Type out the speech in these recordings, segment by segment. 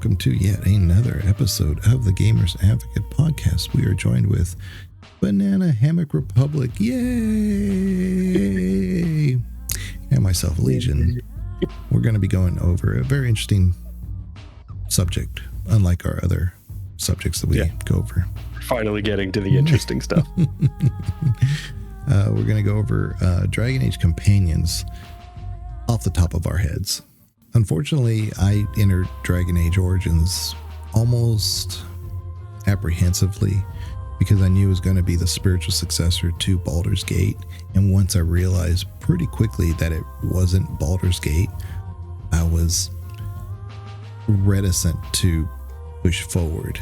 welcome to yet another episode of the Gamers Advocate podcast. We are joined with Banana Hammock Republic, yay! And myself, Legion. We're going to be going over a very interesting subject, unlike our other subjects that we go over. Finally getting to the interesting stuff. We're going to go over Dragon Age companions off the top of our heads. Unfortunately, I entered Dragon Age Origins almost apprehensively because I knew it was going to be the spiritual successor to Baldur's Gate. And once I realized pretty quickly that it wasn't Baldur's Gate, I was reticent to push forward.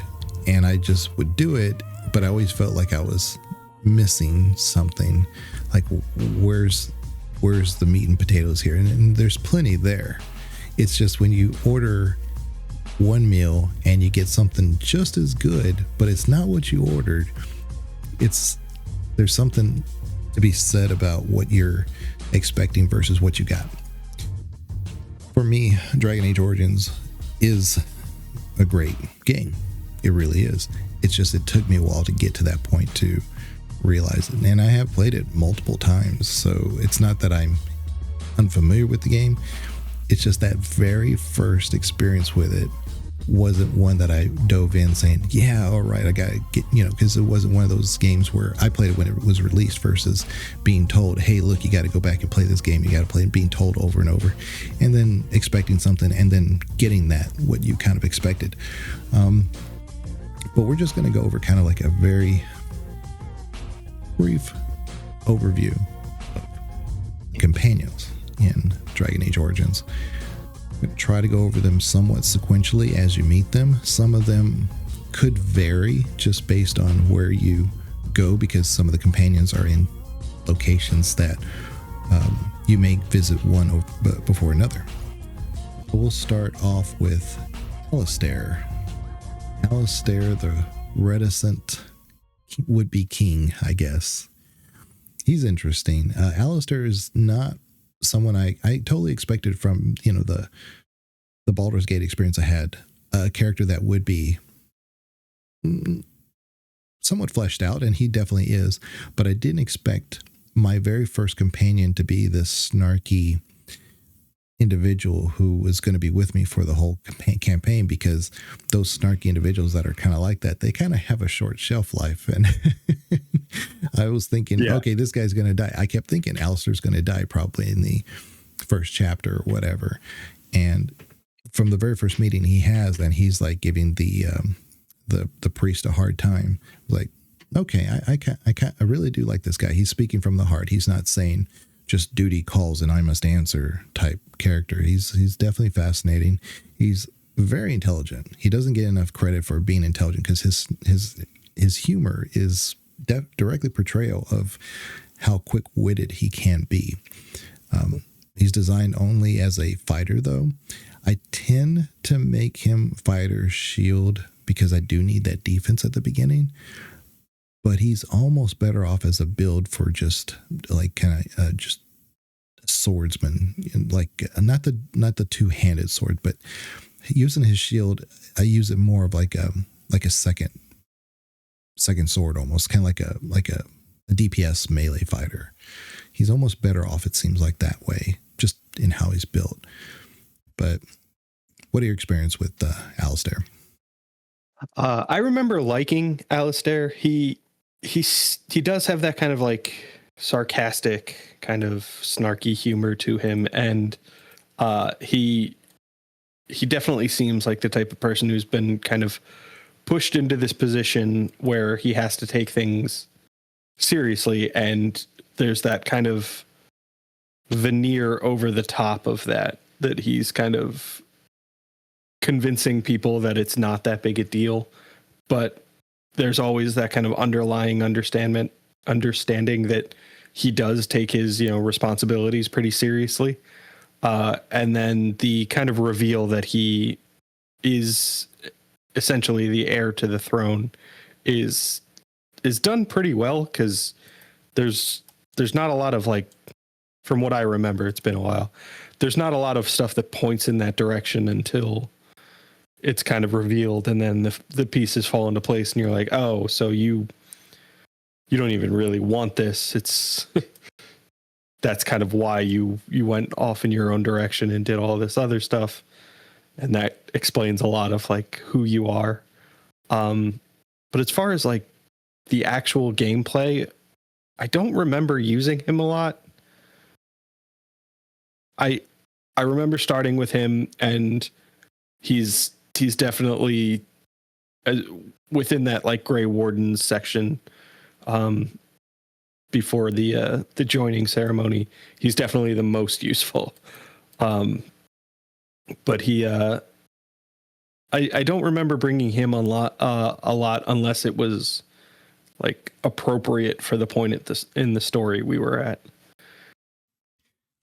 And I just would do it, but I always felt like I was missing something. Like, where's the meat and potatoes here? And there's plenty there. It's just when you order one meal and you get something just as good, but it's not what you ordered. There's something to be said about what you're expecting versus what you got. For me, Dragon Age Origins is a great game. It really is. It's just, it took me a while to get to that point to realize it. And I have played it multiple times, so it's not that I'm unfamiliar with the game. It's just that very first experience with it wasn't one that I dove in saying, yeah, all right, I got to get, because it wasn't one of those games where I played it when it was released versus being told, hey, look, you got to go back and play this game. You got to play it, being told over and over, and then expecting something and then getting what you kind of expected. But we're just going to go over kind of like a very brief overview of companions in Dragon Age Origins. I'm going to try to go over them somewhat sequentially as you meet them. Some of them could vary just based on where you go, because some of the companions are in locations that you may visit one before another. We'll start off with Alistair. Alistair, the reticent would-be king, I guess. He's interesting. Alistair is not someone I totally expected from, the Baldur's Gate experience I had, a character that would be somewhat fleshed out, and he definitely is, but I didn't expect my very first companion to be this snarky individual who was going to be with me for the whole campaign, because those snarky individuals that are kind of like that, they kind of have a short shelf life. And I was thinking, okay, this guy's going to die. I kept thinking Alistair's going to die probably in the first chapter or whatever. And from the very first meeting he has, and he's like giving the priest a hard time. Like, okay, I really do like this guy. He's speaking from the heart. He's not saying just duty calls and I must answer type character. He's definitely fascinating. He's very intelligent. He doesn't get enough credit for being intelligent because his humor is directly portrayal of how quick-witted he can be. He's designed only as a fighter, though. I tend to make him fighter shield because I do need that defense at the beginning. But he's almost better off as a build for just like kind of just swordsman, like not the two-handed sword, but using his shield, I use it more of like a second sword, almost kind of like a DPS melee fighter. He's almost better off, it seems like, that way, just in how he's built. But what are your experience with Alistair? I remember liking Alistair. He does have that kind of like sarcastic, kind of snarky humor to him, and he definitely seems like the type of person who's been kind of pushed into this position where he has to take things seriously, and there's that kind of veneer over the top of that he's kind of convincing people that it's not that big a deal, but there's always that kind of underlying understanding that he does take his, responsibilities pretty seriously. And then the kind of reveal that he is essentially the heir to the throne is done pretty well, because there's not a lot of, like, from what I remember, it's been a while, there's not a lot of stuff that points in that direction until it's kind of revealed, and then the pieces fall into place, and you're like, oh, so you don't even really want this. It's that's kind of why you went off in your own direction and did all this other stuff, and that explains a lot of like who you are. But as far as like the actual gameplay, I don't remember using him a lot. I remember starting with him, and he's definitely within that like Grey Warden section. Before the joining ceremony, he's definitely the most useful. But he, I don't remember bringing him a lot unless it was like appropriate for the point in the story we were at.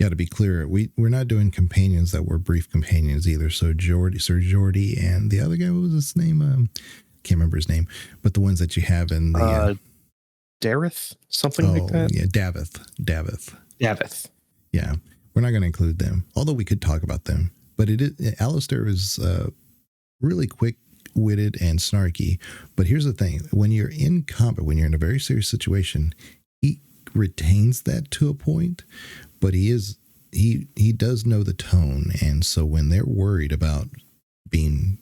Yeah, to be clear, we're not doing companions that were brief companions either. So Sir Geordie, and the other guy, what was his name? Can't remember his name, but the ones that you have in the Dareth, something like that. Yeah, Davith. Yeah, we're not going to include them, although we could talk about them. But Alistair is really quick-witted and snarky. But here's the thing: when you're in combat, when you're in a very serious situation, he retains that to a point. But he does know the tone, and so when they're worried about being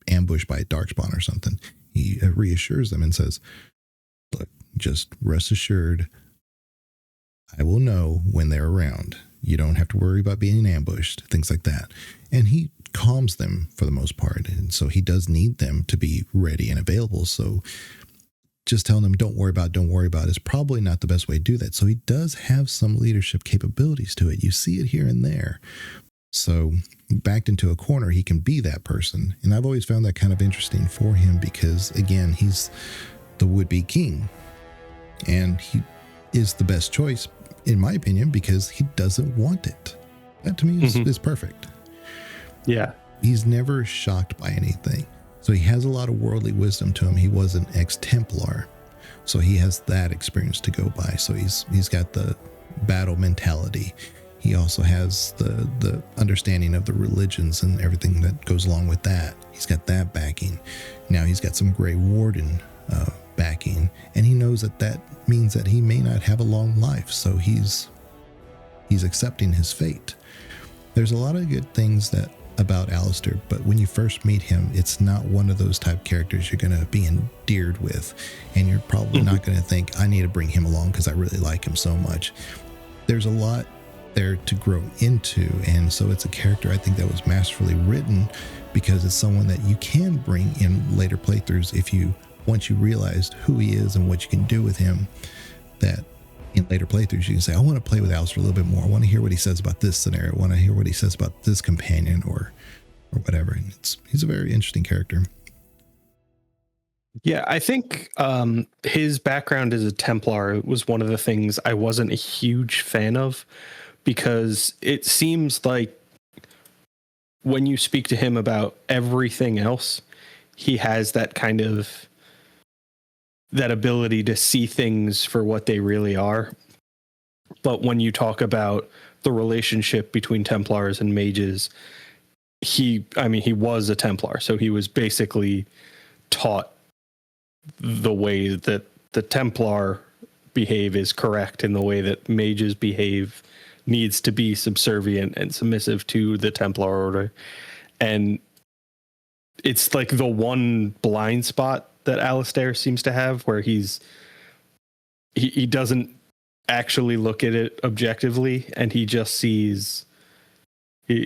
ambushed by a darkspawn or something, he reassures them and says, "Look, just rest assured, I will know when they're around. You don't have to worry about being ambushed," things like that. And he calms them for the most part. And so he does need them to be ready and available. So just telling them, don't worry about is probably not the best way to do that. So he does have some leadership capabilities to it. You see it here and there. So backed into a corner, he can be that person. And I've always found that kind of interesting for him because, again, he's the would-be king. And he is the best choice, in my opinion, because he doesn't want it. That to me is perfect. Yeah. He's never shocked by anything. So he has a lot of worldly wisdom to him. He was an ex-Templar. So he has that experience to go by. So he's got the battle mentality. He also has the understanding of the religions and everything that goes along with that. He's got that backing. Now he's got some Grey Warden backing, and he knows that means that he may not have a long life. So he's accepting his fate. There's a lot of good things about Alistair, but when you first meet him, it's not one of those type characters you're going to be endeared with, and you're probably not going to think, I need to bring him along because I really like him so much. There's a lot there to grow into, and so it's a character I think that was masterfully written because it's someone that you can bring in later playthroughs once you realized who he is and what you can do with him, that in later playthroughs you can say, I want to play with Alistair a little bit more. I want to hear what he says about this scenario. I want to hear what he says about this companion or whatever. And he's a very interesting character. Yeah, I think his background as a Templar was one of the things I wasn't a huge fan of, because it seems like when you speak to him about everything else, he has that kind of that ability to see things for what they really are. But when you talk about the relationship between Templars and mages, he was a Templar, so he was basically taught the way that the Templar behave is correct, and the way that mages behave needs to be subservient and submissive to the Templar order. And it's like the one blind spot that Alistair seems to have, where he doesn't actually look at it objectively, and he just sees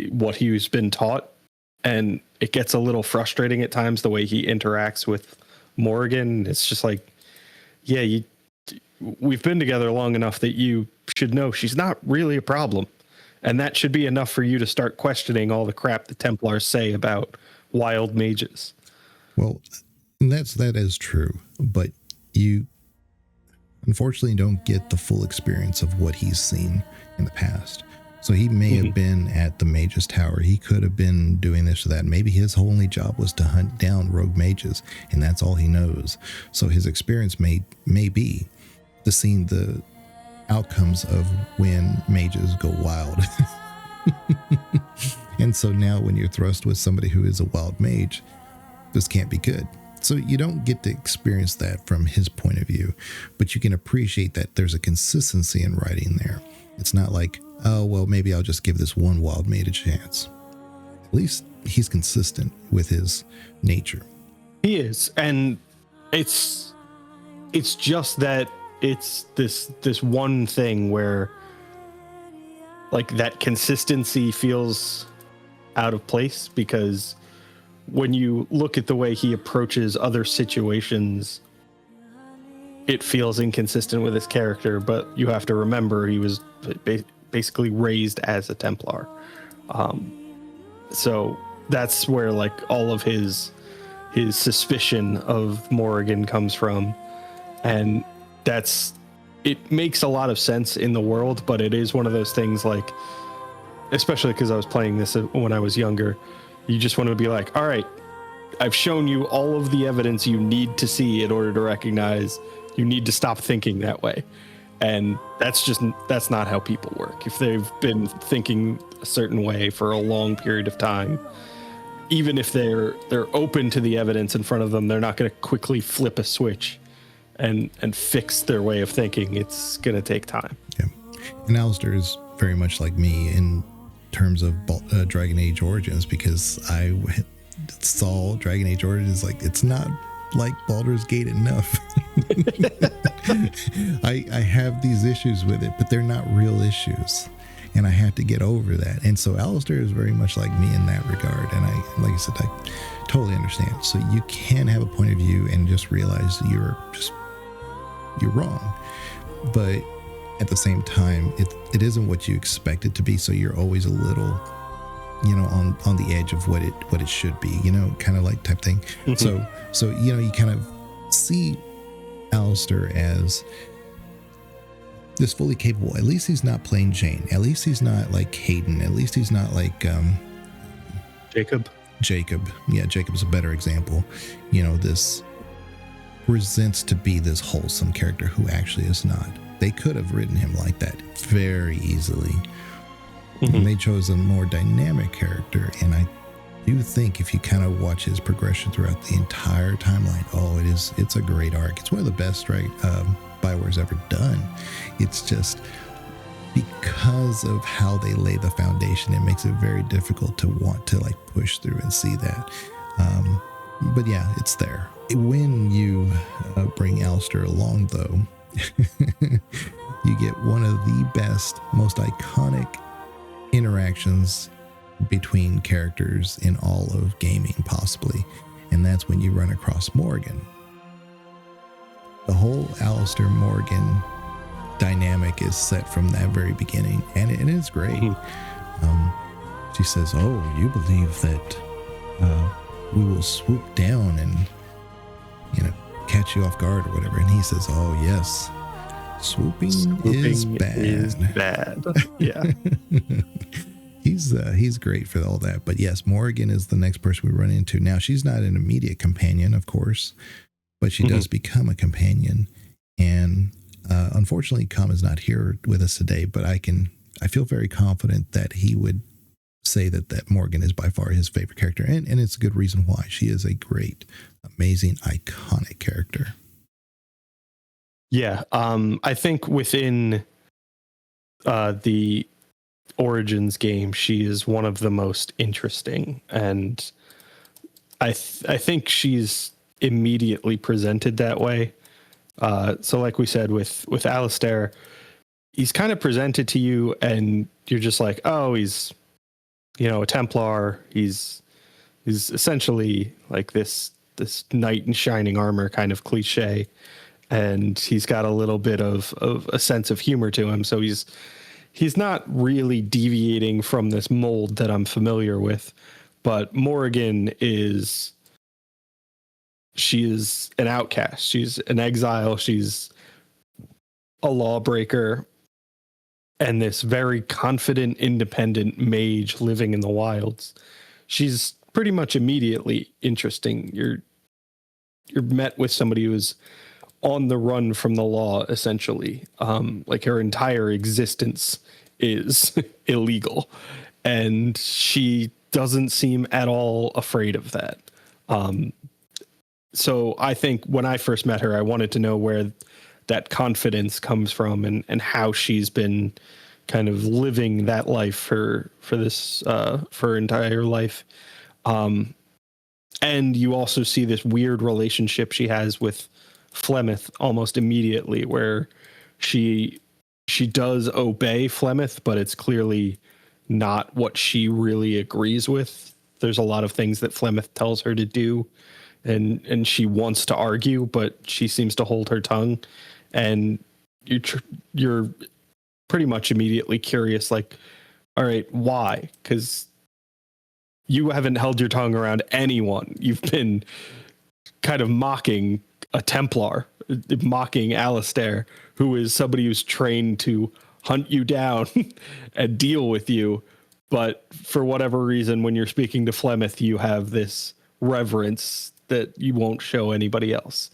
what he's been taught. And it gets a little frustrating at times, the way he interacts with Morrigan. It's just like, yeah, we've been together long enough that you should know she's not really a problem. And that should be enough for you to start questioning all the crap the Templars say about wild mages. Well, that is true, but you unfortunately don't get the full experience of what he's seen in the past. So he may have been at the Mage's Tower. He could have been doing this or that. Maybe his only job was to hunt down rogue mages, and that's all he knows. So his experience may be seeing the outcomes of when mages go wild. And so now when you're thrust with somebody who is a wild mage, this can't be good. So you don't get to experience that from his point of view, but you can appreciate that there's a consistency in writing there. It's not like, oh, well, maybe I'll just give this one wild mage a chance. At least he's consistent with his nature. He is. And it's just that it's this one thing where like that consistency feels out of place, because when you look at the way he approaches other situations, it feels inconsistent with his character. But you have to remember he was basically raised as a Templar. So that's where like all of his suspicion of Morrigan comes from. And it makes a lot of sense in the world, but it is one of those things like, especially because I was playing this when I was younger, you just want to be like, all right, I've shown you all of the evidence you need to see in order to recognize you need to stop thinking that way. And that's not how people work. If they've been thinking a certain way for a long period of time, even if they're open to the evidence in front of them, they're not going to quickly flip a switch and fix their way of thinking. It's going to take time. Yeah. And Alistair is very much like me in terms of Dragon Age Origins, because I saw Dragon Age Origins like, it's not like Baldur's Gate enough. I have these issues with it, but they're not real issues, and I had to get over that. And so Alistair is very much like me in that regard, and like I said, I totally understand. So you can have a point of view and just realize you're wrong, but at the same time, it isn't what you expect it to be. So you're always a little, on the edge of what it should be, kind of like type thing. Mm-hmm. So you kind of see Alistair as this fully capable. At least he's not plain Jane. At least he's not like Hayden. At least he's not like Jacob. Yeah, Jacob's a better example. This presents to be this wholesome character who actually is not. They could have written him like that very easily. Mm-hmm. And they chose a more dynamic character. And I do think if you kind of watch his progression throughout the entire timeline, it's a great arc. It's one of the best BioWare's ever done. It's just because of how they lay the foundation, it makes it very difficult to want to like push through and see that. But yeah, it's there. When you bring Alistair along, though, you get one of the best, most iconic interactions between characters in all of gaming, possibly. And that's when you run across Morrigan. The whole Alistair Morrigan dynamic is set from that very beginning, and it is great. Mm-hmm. She says, "Oh, you believe that we will swoop down and catch you off guard or whatever?" And he says, "Oh yes, swooping is bad." Yeah. He's great for all that. But yes, Morrigan is the next person we run into. Now, she's not an immediate companion, of course, but she does become a companion. And unfortunately, Kam is not here with us today, but I feel very confident that he would say that Morrigan is by far his favorite character. And it's a good reason why. She is a great, amazing, iconic character. Yeah. I think within the Origins game, she is one of the most interesting, and I think she's immediately presented that way. So like we said with Alistair, he's kind of presented to you and you're just like, oh, he's a Templar. He's essentially like this knight in shining armor kind of cliche, and he's got a little bit of a sense of humor to him. So he's not really deviating from this mold that I'm familiar with. But Morrigan she is an outcast. She's an exile. She's a lawbreaker, and this very confident, independent mage living in the wilds. She's pretty much immediately interesting. You're met with somebody who's on the run from the law, essentially. Like her entire existence is illegal. and she doesn't seem at all afraid of that. So I think when I first met her, I wanted to know where that confidence comes from, and how she's been kind of living that life for her entire life. And you also see this weird relationship she has with Flemeth almost immediately, where she does obey Flemeth, but it's clearly not what she really agrees with. There's a lot of things that Flemeth tells her to do, and she wants to argue, but she seems to hold her tongue. And you're pretty much immediately curious, like, all right, why? Because you haven't held your tongue around anyone. You've been kind of mocking a Templar, mocking Alistair, who is somebody who's trained to hunt you down and deal with you. But for whatever reason, when you're speaking to Flemeth, you have this reverence that you won't show anybody else.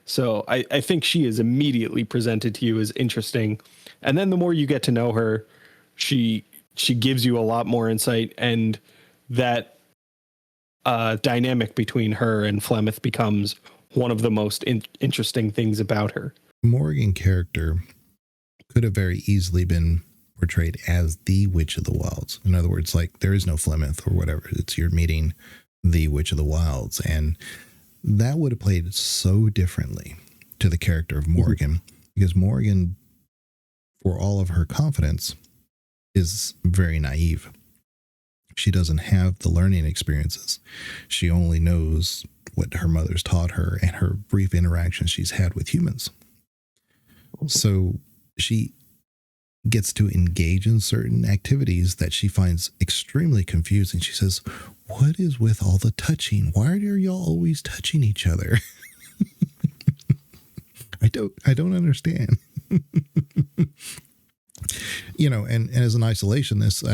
So I think she is immediately presented to you as interesting. And then the more you get to know her, she gives you a lot more insight, and that dynamic between her and Flemeth becomes one of the most interesting things about her. Morrigan character could have very easily been portrayed as the Witch of the Wilds. In other words, like, there is no Flemeth or whatever. It's you're meeting the Witch of the Wilds. And that would have played so differently to the character of Morrigan, because Morrigan, for all of her confidence, is very naive. She doesn't have the learning experiences. She only knows what her mother's taught her and her brief interactions she's had with humans. So she gets to engage in certain activities that she finds extremely confusing. She says, "What is with all the touching? Why are y'all always touching each other?" I don't understand. And as an isolationist,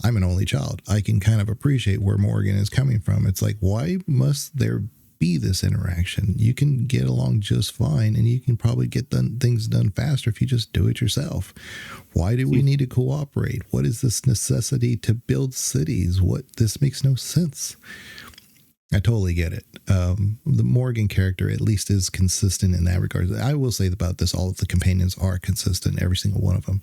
I'm an only child. I can kind of appreciate where Morrigan is coming from. It's like, why must there be this interaction? You can get along just fine, and you can probably get things done faster if you just do it yourself. Why do we need to cooperate? What is this necessity to build cities? This makes no sense. I totally get it. The Morrigan character at least is consistent in that regard. I will say about this, all of the companions are consistent, every single one of them.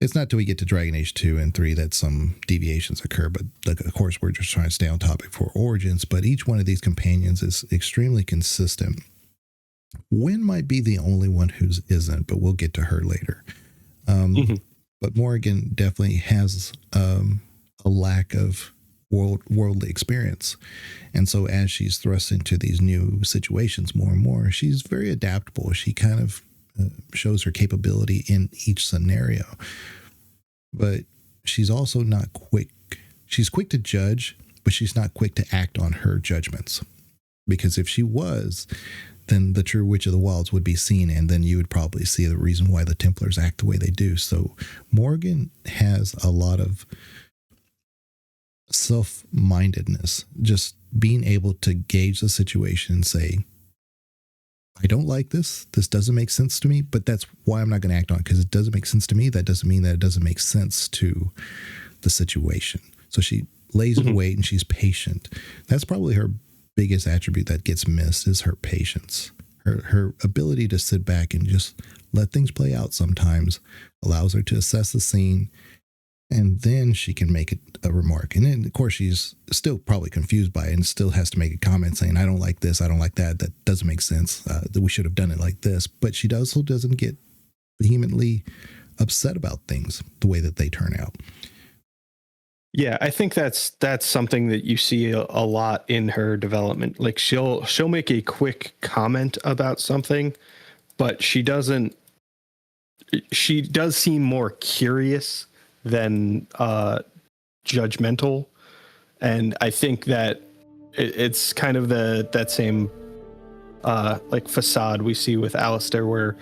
It's not till we get to Dragon Age 2 and 3 that some deviations occur, but of course we're just trying to stay on topic for Origins, but each one of these companions is extremely consistent. Wynn might be the only one who isn't, but we'll get to her later. But Morrigan definitely has a lack of worldly experience. And so as she's thrust into these new situations more and more, she's very adaptable. She kind of shows her capability in each scenario, but she's also not quick. She's quick to judge, but she's not quick to act on her judgments, because if she was, then the true Witch of the Wilds would be seen, and then you would probably see the reason why the Templars act the way they do. So Morrigan has a lot of self-mindedness, just being able to gauge the situation and say, I don't like this. This doesn't make sense to me, but that's why I'm not going to act on it, because it doesn't make sense to me. That doesn't mean that it doesn't make sense to the situation. So she lays in wait, and she's patient. That's probably her biggest attribute that gets missed, is her patience. Her ability to sit back and just let things play out sometimes allows her to assess the scene, and then she can make a remark. And then, of course, she's still probably confused by it and still has to make a comment saying, I don't like this, I don't like that, that doesn't make sense, that we should have done it like this. But she also doesn't get vehemently upset about things the way that they turn out. Yeah, I think that's something that you see a lot in her development. Like, she'll make a quick comment about something, but she does seem more curious than judgmental. And I think that it's kind of that same like facade we see with Alistair, where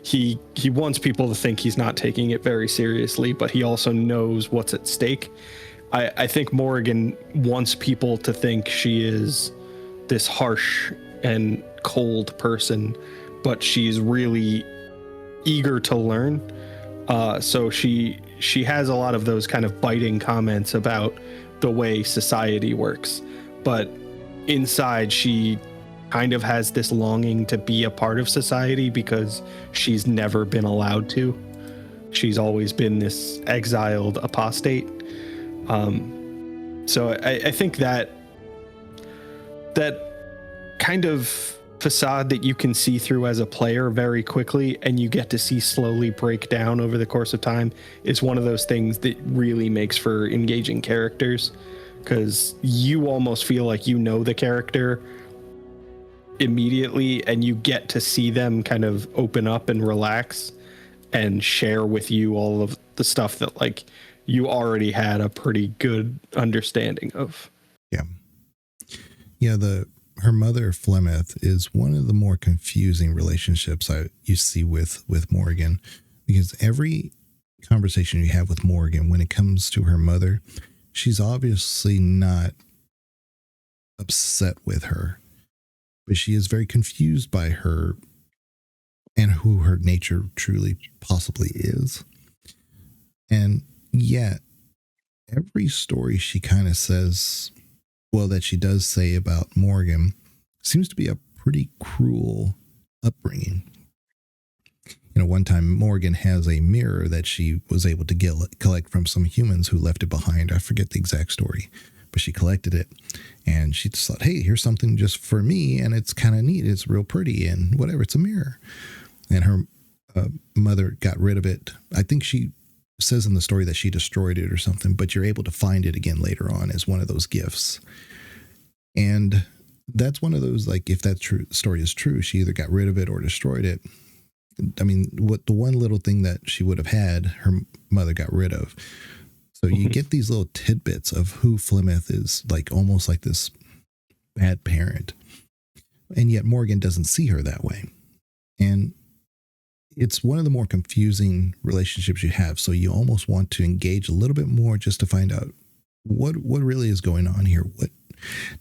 he wants people to think he's not taking it very seriously, but he also knows what's at stake. I think Morrigan wants people to think she is this harsh and cold person, but she's really eager to learn. So she she has a lot of those kind of biting comments about the way society works, but inside she kind of has this longing to be a part of society because she's never been allowed to. She's always been this exiled apostate. So I think that kind of facade that you can see through as a player very quickly and you get to see slowly break down over the course of time is one of those things that really makes for engaging characters, because you almost feel like you know the character immediately and you get to see them kind of open up and relax and share with you all of the stuff that like you already had a pretty good understanding of. Yeah, her mother Flemeth is one of the more confusing relationships you see with Morrigan, because every conversation you have with Morrigan when it comes to her mother, she's obviously not upset with her, but she is very confused by her and who her nature truly possibly is. And yet every story she kind of says, well, that she does say about Morrigan seems to be a pretty cruel upbringing. You know, one time Morrigan has a mirror that she was able to collect from some humans who left it behind. I forget the exact story, but she collected it and she just thought, hey, here's something just for me. And it's kind of neat. It's real pretty and whatever. It's a mirror. And her mother got rid of it. I think she says in the story that she destroyed it or something, but you're able to find it again later on as one of those gifts. And that's one of those, like, if that story is true, she either got rid of it or destroyed it. I mean, what the one little thing that she would have had, her mother got rid of. So you get these little tidbits of who Flemeth is, like almost like this bad parent. And yet Morrigan doesn't see her that way. And it's one of the more confusing relationships you have. So you almost want to engage a little bit more just to find out what really is going on here.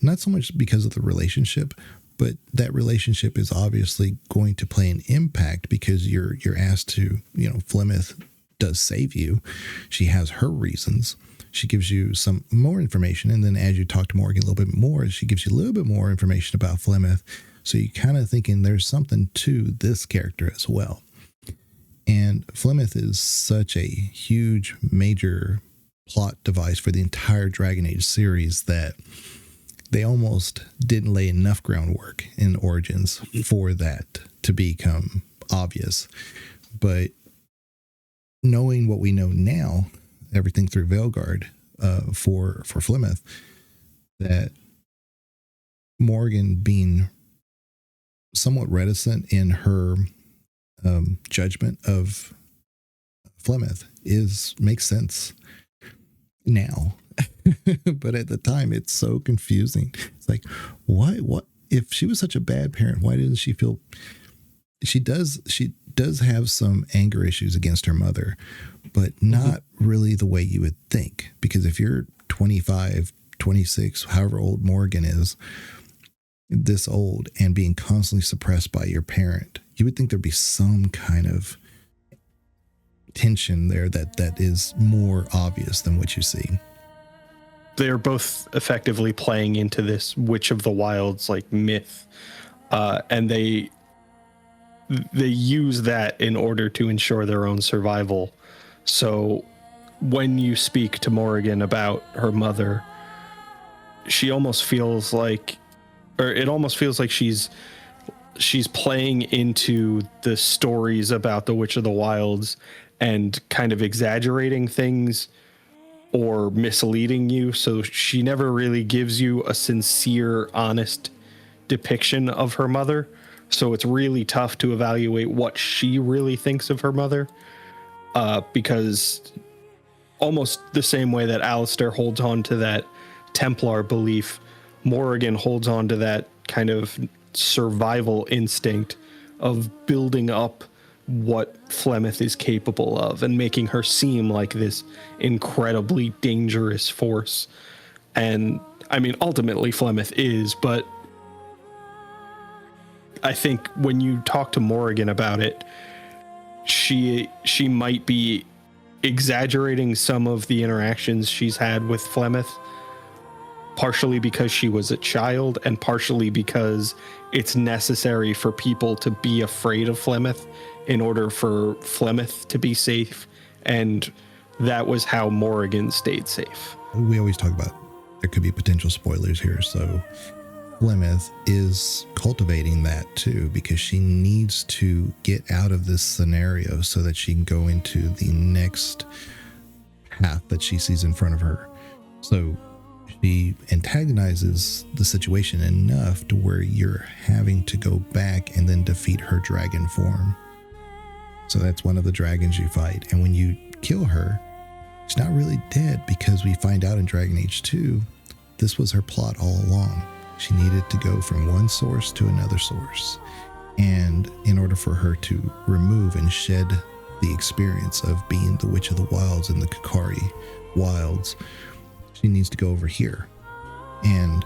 Not so much because of the relationship, but that relationship is obviously going to play an impact because you're asked to, Flemeth does save you. She has her reasons. She gives you some more information. And then as you talk to Morrigan a little bit more, she gives you a little bit more information about Flemeth. So you're kind of thinking there's something to this character as well. And Flemeth is such a huge, major plot device for the entire Dragon Age series that they almost didn't lay enough groundwork in Origins for that to become obvious. But knowing what we know now, everything through Veilguard for Flemeth, that Morrigan being somewhat reticent in her judgment of Flemeth makes sense now. But at the time it's so confusing. It's like, what if she was such a bad parent, why didn't she feel? She does have some anger issues against her mother, but not really the way you would think, because if you're 25, 26, however old Morrigan is, this old, and being constantly suppressed by your parent, you would think there'd be some kind of tension there that is more obvious than what you see. They're both effectively playing into this Witch of the Wilds like myth, and they use that in order to ensure their own survival. So when you speak to Morrigan about her mother, she almost feels like, or it almost feels like she's playing into the stories about the Witch of the Wilds and kind of exaggerating things or misleading you. So she never really gives you a sincere, honest depiction of her mother. So it's really tough to evaluate what she really thinks of her mother, because almost the same way that Alistair holds on to that Templar belief, Morrigan holds on to that kind of survival instinct of building up what Flemeth is capable of and making her seem like this incredibly dangerous force. And I mean, ultimately Flemeth is, but I think when you talk to Morrigan about it, she might be exaggerating some of the interactions she's had with Flemeth, partially because she was a child and partially because it's necessary for people to be afraid of Flemeth in order for Flemeth to be safe. And that was how Morrigan stayed safe. We always talk about there could be potential spoilers here. So Flemeth is cultivating that too, because she needs to get out of this scenario so that she can go into the next path that she sees in front of her. So she antagonizes the situation enough to where you're having to go back and then defeat her dragon form. So that's one of the dragons you fight. And when you kill her, she's not really dead, because we find out in Dragon Age 2, this was her plot all along. She needed to go from one source to another source. And in order for her to remove and shed the experience of being the Witch of the Wilds in the Kakari Wilds, she needs to go over here. And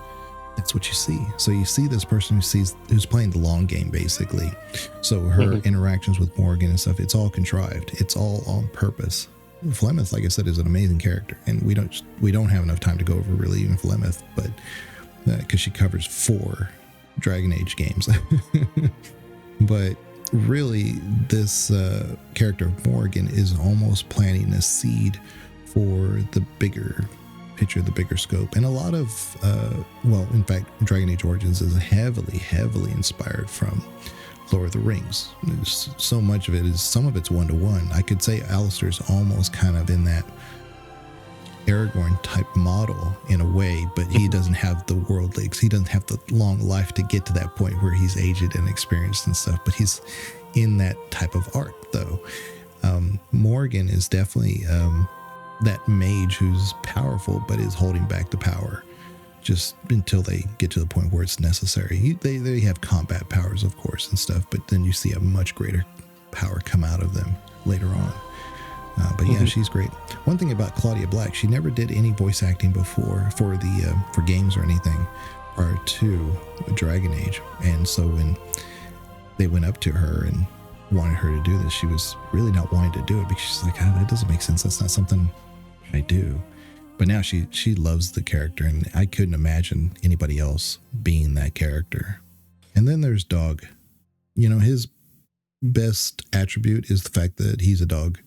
that's what you see. So you see this person who's playing the long game, basically. So her interactions with Morrigan and stuff, it's all contrived. It's all on purpose. Flemeth, like I said, is an amazing character, and we don't have enough time to go over really even Flemeth, but because she covers 4 Dragon Age games. But really, this character of Morrigan is almost planting a seed for the bigger picture, the bigger scope. And a lot of, in fact, Dragon Age Origins is heavily inspired from Lord of the Rings. There's so much of it is, some of it's one-to-one. I could say Alistair's almost kind of in that Aragorn type model in a way, but he doesn't have the worldly, he doesn't have the long life to get to that point where he's aged and experienced and stuff, but he's in that type of arc though. Morrigan is definitely that mage who's powerful but is holding back the power just until they get to the point where it's necessary. They have combat powers, of course, and stuff, but then you see a much greater power come out of them later on. But yeah, she's great. One thing about Claudia Black, she never did any voice acting before for games or anything prior to Dragon Age. And so when they went up to her and wanted her to do this, she was really not wanting to do it, because she's like, that doesn't make sense. That's not something I do. But now she loves the character, and I couldn't imagine anybody else being that character. And then there's Dog. You know, his best attribute is the fact that he's a dog.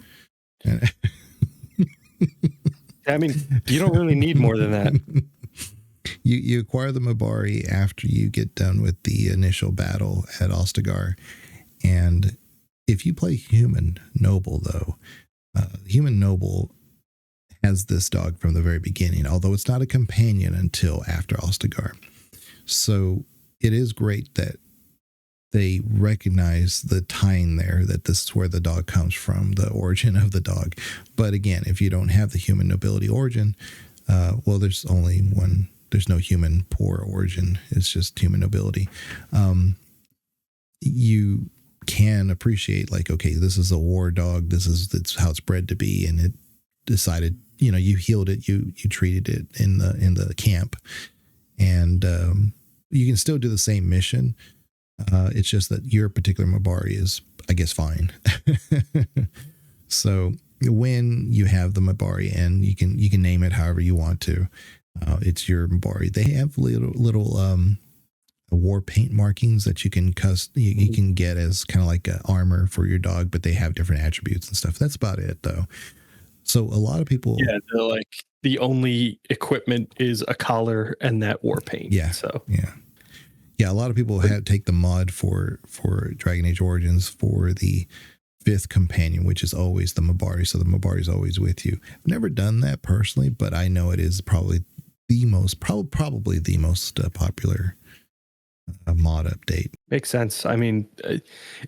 I mean, you don't really need more than that. You acquire the Mabari after you get done with the initial battle at Ostagar. And if you play Human Noble, though, Human Noble has this dog from the very beginning, although it's not a companion until after Ostagar. So it is great that they recognize the tying there, that this is where the dog comes from, the origin of the dog. But again, if you don't have the human nobility origin, there's only one. There's no human poor origin. It's just human nobility. You can appreciate, like, okay, this is a war dog. That's how it's bred to be. And it decided, you healed it. You treated it in the camp, and you can still do the same mission. It's just that your particular Mabari is, I guess, fine. So when you have the Mabari, and you can name it however you want to, it's your Mabari. They have little war paint markings that you can you can get as kind of like armor for your dog, but they have different attributes and stuff. That's about it, though. So a lot of people, they're like, the only equipment is a collar and that war paint. Yeah, a lot of people take the mod for Dragon Age Origins for the 5th companion, which is always the Mabari. So the Mabari is always with you. I've never done that personally, but I know it is probably the most popular mod update. Makes sense. I mean,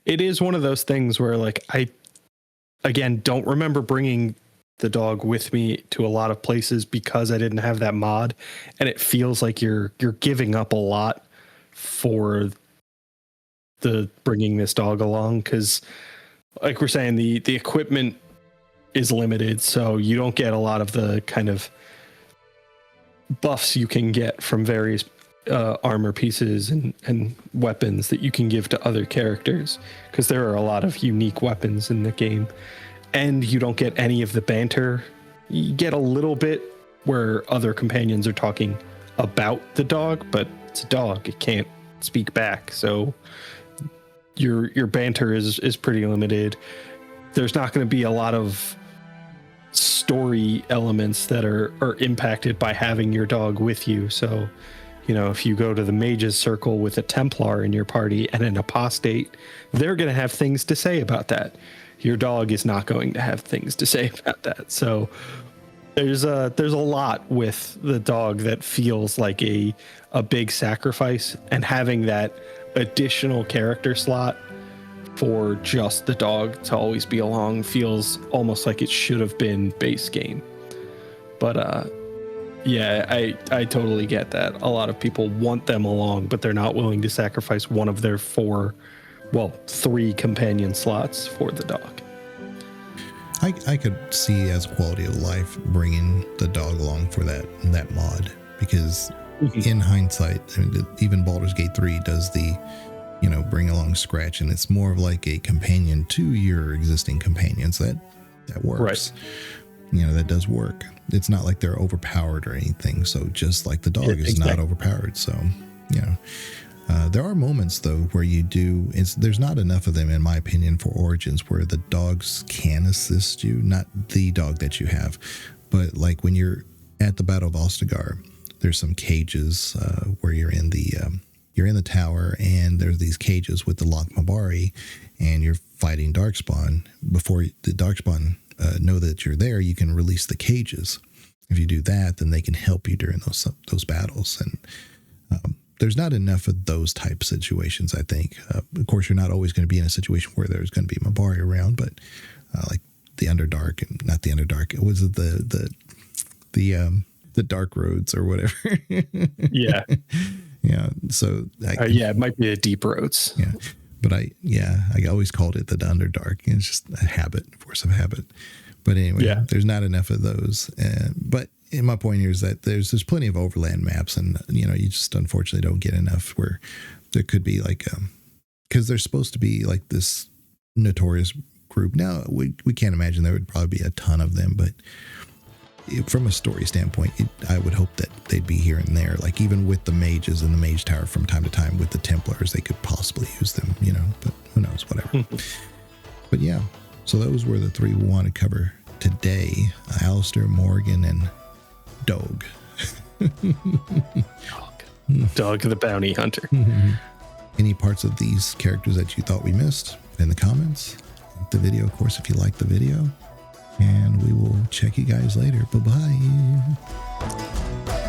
it is one of those things where, like, I, again, don't remember bringing the dog with me to a lot of places because I didn't have that mod, and it feels like you're giving up a lot for the bringing this dog along, because like we're saying, the equipment is limited, so you don't get a lot of the kind of buffs you can get from various armor pieces and weapons that you can give to other characters, because there are a lot of unique weapons in the game. and you don't get any of the banter. You get a little bit where other companions are talking about the dog, but it's a dog. It can't speak back. So your banter is pretty limited. There's not going to be a lot of story elements that are impacted by having your dog with you. So, if you go to the mage's circle with a Templar in your party and an apostate, they're going to have things to say about that. Your dog is not going to have things to say about that. So there's a lot with the dog that feels like a big sacrifice, and having that additional character slot for just the dog to always be along feels almost like it should have been base game. But yeah, I totally get that. A lot of people want them along, but they're not willing to sacrifice one of their 3 companion slots for the dog. I could see as quality of life bringing the dog along for that mod, because in hindsight, I mean, even Baldur's Gate 3 does the bring along Scratch, and it's more of like a companion to your existing companions. That works. Right. That does work. It's not like they're overpowered or anything. So just like the dog is not overpowered. So, there are moments though where there's not enough of them, in my opinion, for Origins, where the dogs can assist you, not the dog that you have, but like when you're at the Battle of Ostagar, there's some cages where you're in the tower, and there's these cages with the locked Mabari, and you're fighting Darkspawn. Before the Darkspawn know that you're there, you can release the cages. If you do that, then they can help you during those battles. And there's not enough of those type situations, I think. Of course, you're not always going to be in a situation where there's going to be Mabari around, but like the Underdark, and not the Underdark, it was the Dark Roads or whatever. Yeah. Yeah. So it might be a Deep Roads. Yeah. But I always called it the Underdark. It's just a force of habit. But anyway, there's not enough of those. But in my point here is that there's plenty of overland maps, and you just unfortunately don't get enough where there could be like because there's supposed to be like this notorious group. Now we can't imagine there would probably be a ton of them, but from a story standpoint, I would hope that they'd be here and there, like even with the mages in the mage tower from time to time with the Templars, they could possibly use them, but who knows, whatever. But yeah, so those were the 3 we want to cover today: Alistair, Morrigan, and Dog. Dog the bounty hunter. Any parts of these characters that you thought we missed in the comments? Like the video, of course, if you like the video. And we will check you guys later. Bye-bye.